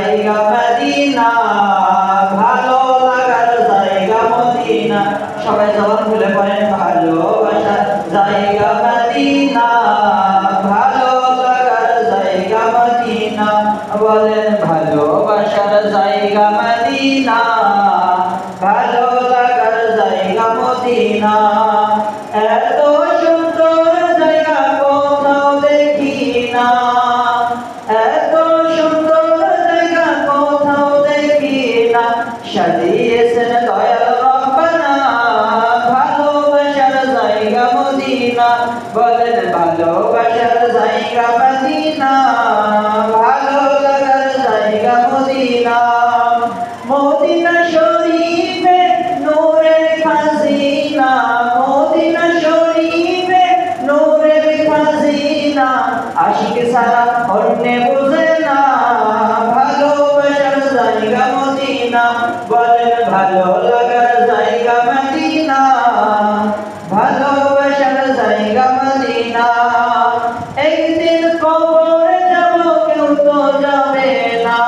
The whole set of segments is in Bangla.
জায়গা মদিনা, ভালো লাগার জায়গা মদিনা। সবাই জবান খুলে পড়েন ভালোবাসার জায়গা মদিনা, ভালো লাগার জায়গা মদিনা। বলেন ভালোবাসার জায়গা মদিনা, ভালো লাগার জায়গা মদিনা। এত সুন্দর জায়গা কোথাও দেখি না, এত সুন্দর জায়গা কোথাও দেখি না। সাজিয়েছেন দয়াল রব্বানা, ভালোবাসার জায়গা মদিনা। বলেন ভালোবাসার জায়গা মদিনা, ভালো লাগার জায়গা মদিনা। মদিনা শরীফে নূরের খাজিনা, মদিনা শরীফে নূরের খাজিনা। আশিক সারা অন্যে বুঝে না, ভালোবাসার জায়গা মদিনা। বলেন ভালো লাগার জায়গা মদিনা, ভালোবাসার জায়গা মদিনা। একদিন কবরে যাব কেউ তো যাবে না,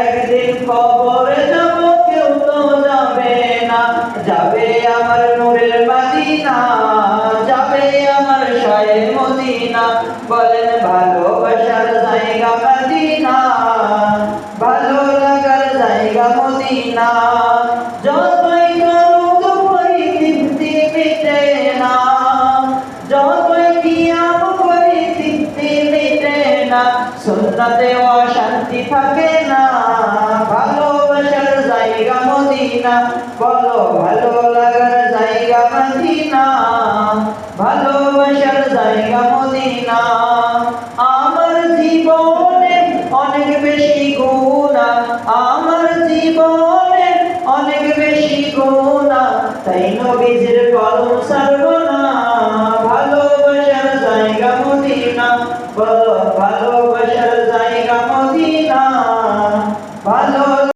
একদিন কবরে যাব কেউ তো যাবে না। যাবে আমার নূরের মদিনা, যাবে আমার শাহের মদিনা। বলেন ভালোবাসার জায়গা মদিনা, ভালো লাগার জায়গা মদিনা। যতই করুক করি তৃপ্তি মিটে না, যতই কিয়াম করি তৃপ্তি মিটে না। সুন্নতে অশান্তি থাকে না, ভালোবাসার জায়গা মদিনা। বলো ভালো লাগার জায়গা মদিনা, ভালোবাসার জায়গা মদিনা। আমার জীবনে অনেক বেশি গুনাহ, আমার জীবনে অনেক বেশি গুনাহ। তাই নবীজির কলম ছাড়বো না, ভালোবাসার জায়গা মদিনা। বলো ভালোবাসার